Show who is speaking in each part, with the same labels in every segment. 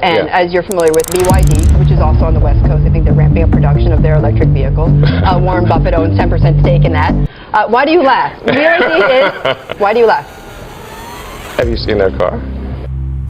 Speaker 1: And
Speaker 2: Yeah.
Speaker 1: as you're familiar with BYD, which is also on the West Coast, I think they're ramping up production of their electric vehicles. Warren Buffett owns 10% stake in that. Why do you laugh? Why do you laugh?
Speaker 2: Have you seen their car?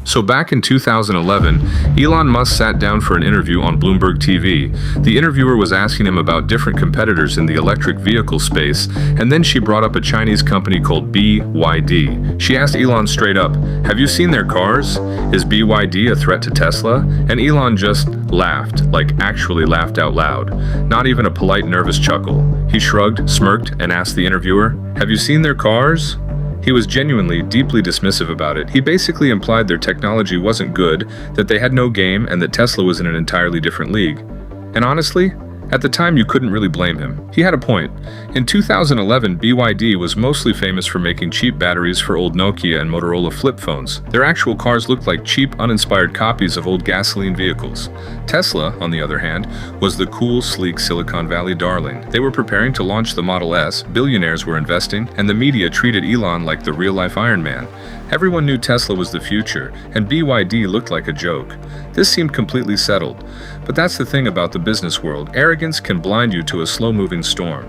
Speaker 3: So back in 2011, Elon Musk sat down for an interview on Bloomberg TV. The interviewer was asking him about different competitors in the electric vehicle space, and then she brought up a Chinese company called BYD. She asked Elon straight up, "Have you seen their cars? Is BYD a threat to Tesla?" And Elon just laughed, like actually laughed out loud. Not even a polite, nervous chuckle. He shrugged, smirked, and asked the interviewer, "Have you seen their cars?" He was genuinely, deeply dismissive about it. He basically implied their technology wasn't good, that they had no game, and that Tesla was in an entirely different league. And honestly, at the time you couldn't really blame him. He had a point. In 2011, BYD was mostly famous for making cheap batteries for old Nokia and Motorola flip phones. Their actual cars looked like cheap, uninspired copies of old gasoline vehicles. Tesla, on the other hand, was the cool, sleek Silicon Valley darling. They were preparing to launch the Model S, billionaires were investing, and the media treated Elon like the real-life Iron Man. Everyone knew Tesla was the future, and BYD looked like a joke. This seemed completely settled. But that's the thing about the business world. Arrogance can blind you to a slow-moving storm.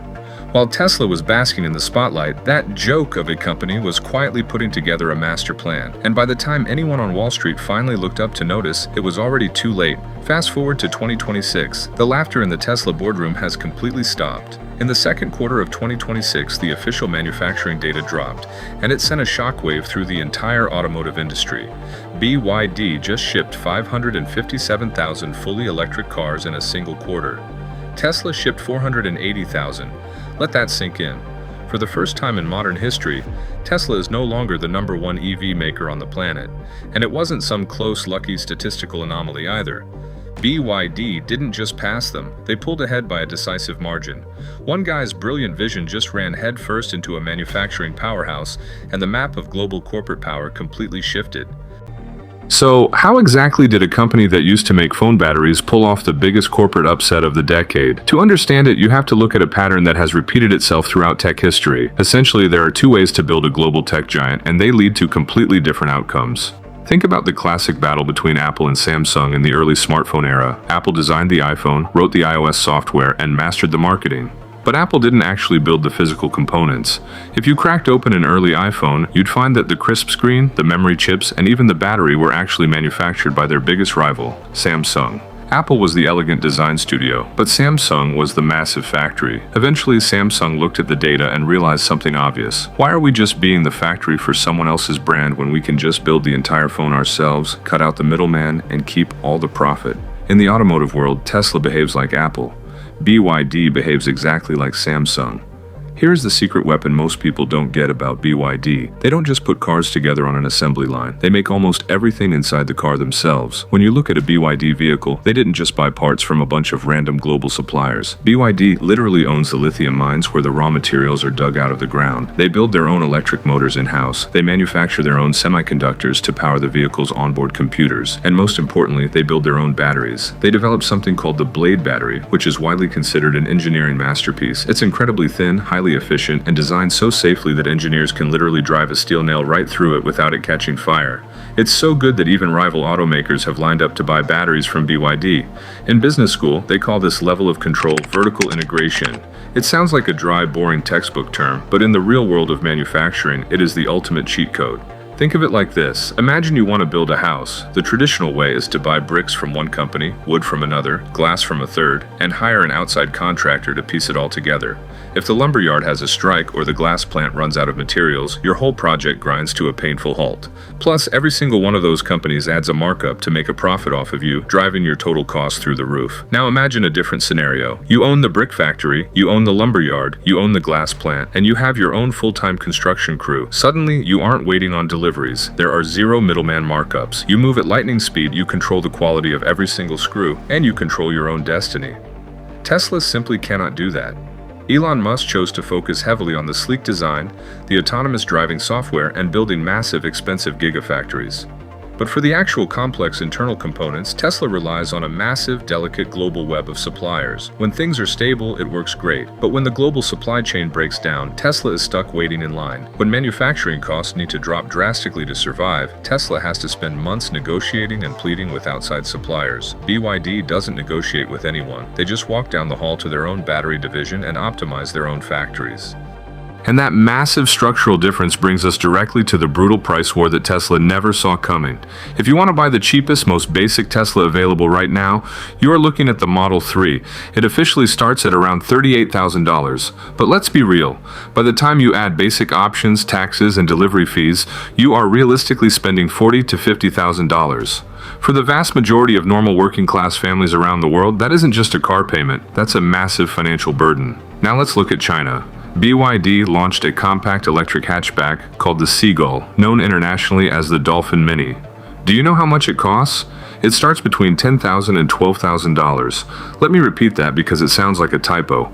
Speaker 3: While Tesla was basking in the spotlight, that joke of a company was quietly putting together a master plan. And by the time anyone on Wall Street finally looked up to notice, it was already too late. Fast forward to 2026, the laughter in the Tesla boardroom has completely stopped. In the second quarter of 2026, the official manufacturing data dropped, and it sent a shockwave through the entire automotive industry. BYD just shipped 557,000 fully electric cars in a single quarter. Tesla shipped 480,000. Let that sink in. For the first time in modern history, Tesla is no longer the #1 EV maker on the planet, and it wasn't some close, lucky statistical anomaly either. BYD didn't just pass them, they pulled ahead by a decisive margin. One guy's brilliant vision just ran headfirst into a manufacturing powerhouse, and the map of global corporate power completely shifted. So, how exactly did a company that used to make phone batteries pull off the biggest corporate upset of the decade? To understand it, you have to look at a pattern that has repeated itself throughout tech history. Essentially, there are two ways to build a global tech giant, and they lead to completely different outcomes. Think about the classic battle between Apple and Samsung in the early smartphone era. Apple designed the iPhone, wrote the iOS software, and mastered the marketing. But Apple didn't actually build the physical components. If you cracked open an early iPhone, you'd find that the crisp screen, the memory chips, and even the battery were actually manufactured by their biggest rival, Samsung. Apple was the elegant design studio, but Samsung was the massive factory. Eventually, Samsung looked at the data and realized something obvious. Why are we just being the factory for someone else's brand when we can just build the entire phone ourselves, cut out the middleman, and keep all the profit? In the automotive world, Tesla behaves like Apple. BYD behaves exactly like Samsung. Here's the secret weapon most people don't get about BYD. They don't just put cars together on an assembly line. They make almost everything inside the car themselves. When you look at a BYD vehicle, they didn't just buy parts from a bunch of random global suppliers. BYD literally owns the lithium mines where the raw materials are dug out of the ground. They build their own electric motors in-house. They manufacture their own semiconductors to power the vehicle's onboard computers. And most importantly, they build their own batteries. They developed something called the Blade battery, which is widely considered an engineering masterpiece. It's incredibly thin, highly efficient, and designed so safely that engineers can literally drive a steel nail right through it without it catching fire. It's so good that even rival automakers have lined up to buy batteries from BYD. In business school, they call this level of control vertical integration. It sounds like a dry, boring textbook term, but in the real world of manufacturing, it is the ultimate cheat code. Think of it like this. Imagine you want to build a house. The traditional way is to buy bricks from one company, wood from another, glass from a third, and hire an outside contractor to piece it all together. If the lumberyard has a strike or the glass plant runs out of materials, your whole project grinds to a painful halt. Plus, every single one of those companies adds a markup to make a profit off of you, driving your total cost through the roof. Now imagine a different scenario. You own the brick factory, you own the lumberyard, you own the glass plant, and you have your own full-time construction crew. Suddenly, you aren't waiting on deliveries. There are zero middleman markups. You move at lightning speed, you control the quality of every single screw, and you control your own destiny. Tesla simply cannot do that. Elon Musk chose to focus heavily on the sleek design, the autonomous driving software, and building massive, expensive gigafactories. But for the actual complex internal components, Tesla relies on a massive, delicate global web of suppliers. When things are stable, it works great. But when the global supply chain breaks down, Tesla is stuck waiting in line. When manufacturing costs need to drop drastically to survive, Tesla has to spend months negotiating and pleading with outside suppliers. BYD doesn't negotiate with anyone. They just walk down the hall to their own battery division and optimize their own factories. And that massive structural difference brings us directly to the brutal price war that Tesla never saw coming. If you want to buy the cheapest, most basic Tesla available right now, you are looking at the Model 3. It officially starts at around $38,000. But let's be real. By the time you add basic options, taxes, and delivery fees, you are realistically spending $40,000 to $50,000. For the vast majority of normal working-class families around the world, that isn't just a car payment. That's a massive financial burden. Now let's look at China. BYD launched a compact electric hatchback called the Seagull, known internationally as the Dolphin Mini. Do you know how much it costs? It starts between $10,000 and $12,000. Let me repeat that because it sounds like a typo.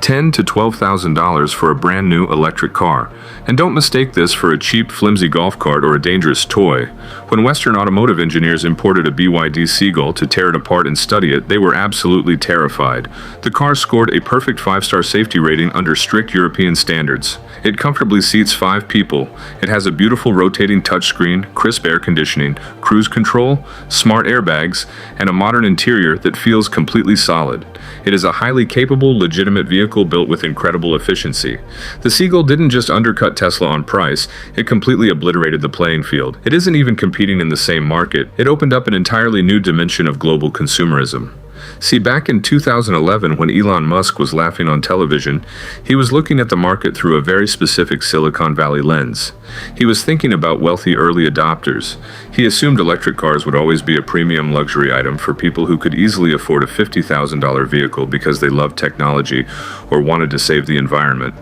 Speaker 3: $10,000 to $12,000 for a brand new electric car. And don't mistake this for a cheap, flimsy golf cart or a dangerous toy. When Western automotive engineers imported a BYD Seagull to tear it apart and study it, they were absolutely terrified. The car scored a perfect 5-star safety rating under strict European standards. It comfortably seats 5 people. It has a beautiful rotating touchscreen, crisp air conditioning, cruise control, smart airbags, and a modern interior that feels completely solid. It is a highly capable, legitimate vehicle built with incredible efficiency. The Seagull didn't just undercut Tesla on price, it completely obliterated the playing field. It isn't even competing in the same market. It opened up an entirely new dimension of global consumerism. See, back in 2011, when Elon Musk was laughing on television, he was looking at the market through a very specific Silicon Valley lens. He was thinking about wealthy early adopters. He assumed electric cars would always be a premium luxury item for people who could easily afford a $50,000 vehicle because they loved technology or wanted to save the environment.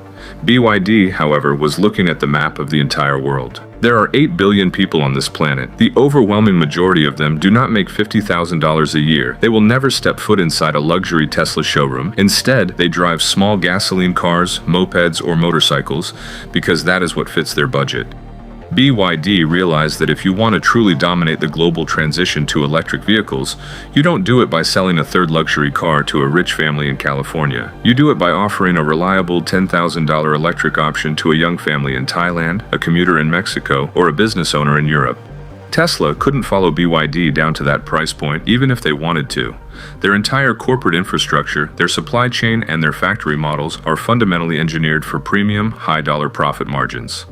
Speaker 3: BYD, however, was looking at the map of the entire world. There are 8 billion people on this planet. The overwhelming majority of them do not make $50,000 a year. They will never step foot inside a luxury Tesla showroom. Instead, they drive small gasoline cars, mopeds, or motorcycles because that is what fits their budget. BYD realized that if you want to truly dominate the global transition to electric vehicles, you don't do it by selling a third luxury car to a rich family in California. You do it by offering a reliable $10,000 electric option to a young family in Thailand, a commuter in Mexico, or a business owner in Europe. Tesla couldn't follow BYD down to that price point even if they wanted to. Their entire corporate infrastructure, their supply chain, and their factory models are fundamentally engineered for premium, high-dollar profit margins.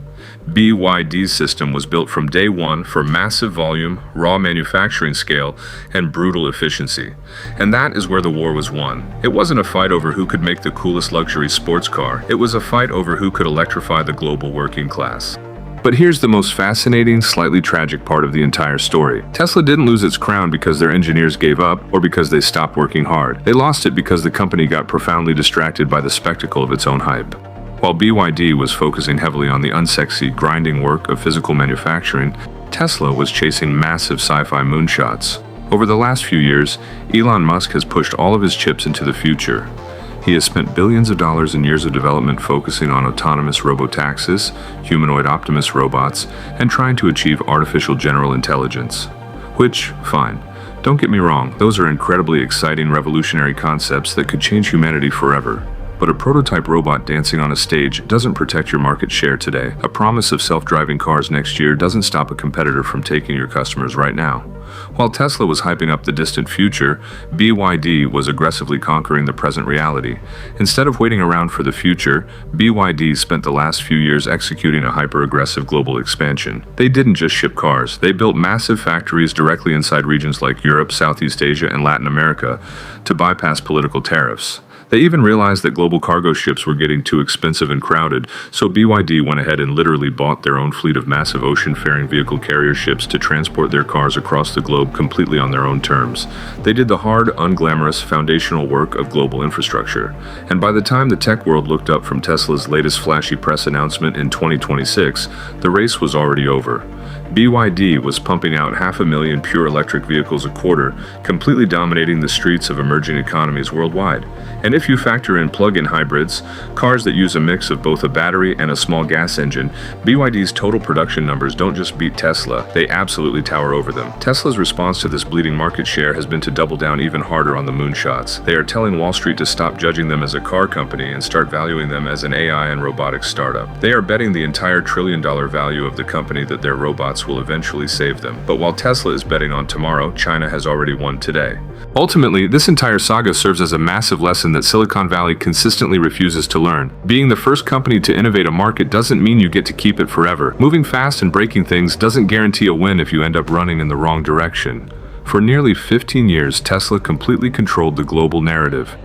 Speaker 3: BYD's system was built from day one for massive volume, raw manufacturing scale, and brutal efficiency. And that is where the war was won. It wasn't a fight over who could make the coolest luxury sports car. It was a fight over who could electrify the global working class. But here's the most fascinating, slightly tragic part of the entire story. Tesla didn't lose its crown because their engineers gave up or because they stopped working hard. They lost it because the company got profoundly distracted by the spectacle of its own hype. While BYD was focusing heavily on the unsexy, grinding work of physical manufacturing, Tesla was chasing massive sci-fi moonshots. Over the last few years, Elon Musk has pushed all of his chips into the future. He has spent billions of dollars in years of development focusing on autonomous robotaxis, humanoid Optimus robots, and trying to achieve artificial general intelligence. Which, fine. Don't get me wrong, those are incredibly exciting, revolutionary concepts that could change humanity forever. But a prototype robot dancing on a stage doesn't protect your market share today. A promise of self-driving cars next year doesn't stop a competitor from taking your customers right now. While Tesla was hyping up the distant future, BYD was aggressively conquering the present reality. Instead of waiting around for the future, BYD spent the last few years executing a hyper-aggressive global expansion. They didn't just ship cars. They built massive factories directly inside regions like Europe, Southeast Asia, and Latin America to bypass political tariffs. They even realized that global cargo ships were getting too expensive and crowded, so BYD went ahead and literally bought their own fleet of massive ocean-faring vehicle carrier ships to transport their cars across the globe completely on their own terms. They did the hard, unglamorous, foundational work of global infrastructure. And by the time the tech world looked up from Tesla's latest flashy press announcement in 2026, the race was already over. BYD was pumping out 500,000 pure electric vehicles a quarter, completely dominating the streets of emerging economies worldwide. And if you factor in plug-in hybrids, cars that use a mix of both a battery and a small gas engine, BYD's total production numbers don't just beat Tesla, they absolutely tower over them. Tesla's response to this bleeding market share has been to double down even harder on the moonshots. They are telling Wall Street to stop judging them as a car company and start valuing them as an AI and robotics startup. They are betting the entire trillion-dollar value of the company that their robots will eventually save them. But while Tesla is betting on tomorrow, China has already won today. Ultimately, this entire saga serves as a massive lesson that Silicon Valley consistently refuses to learn. Being the first company to innovate a market doesn't mean you get to keep it forever. Moving fast and breaking things doesn't guarantee a win if you end up running in the wrong direction. For nearly 15 years, Tesla completely controlled the global narrative.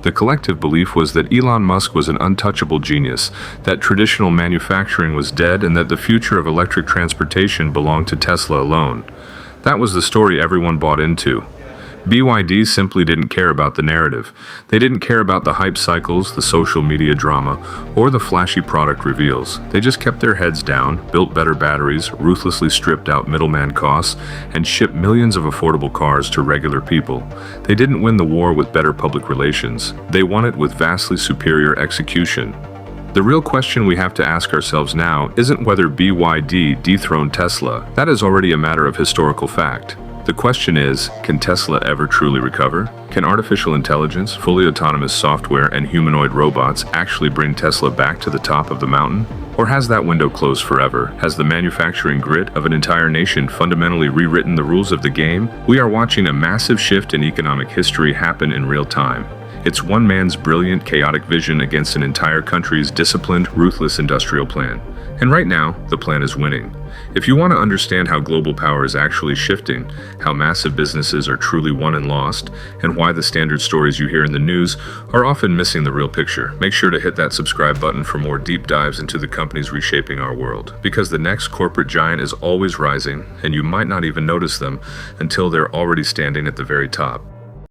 Speaker 3: The collective belief was that Elon Musk was an untouchable genius, that traditional manufacturing was dead, and that the future of electric transportation belonged to Tesla alone. That was the story everyone bought into. BYD simply didn't care about the narrative. They didn't care about the hype cycles, the social media drama, or the flashy product reveals. They just kept their heads down, built better batteries, ruthlessly stripped out middleman costs, and shipped millions of affordable cars to regular people. They didn't win the war with better public relations. They won it with vastly superior execution. The real question we have to ask ourselves now isn't whether BYD dethroned Tesla. That is already a matter of historical fact. The question is, can Tesla ever truly recover? Can artificial intelligence, fully autonomous software, and humanoid robots actually bring Tesla back to the top of the mountain? Or has that window closed forever? Has the manufacturing grit of an entire nation fundamentally rewritten the rules of the game? We are watching a massive shift in economic history happen in real time. It's one man's brilliant, chaotic vision against an entire country's disciplined, ruthless industrial plan. And right now, the plan is winning. If you want to understand how global power is actually shifting, how massive businesses are truly won and lost, and why the standard stories you hear in the news are often missing the real picture, make sure to hit that subscribe button for more deep dives into the companies reshaping our world. Because the next corporate giant is always rising, and you might not even notice them until they're already standing at the very top.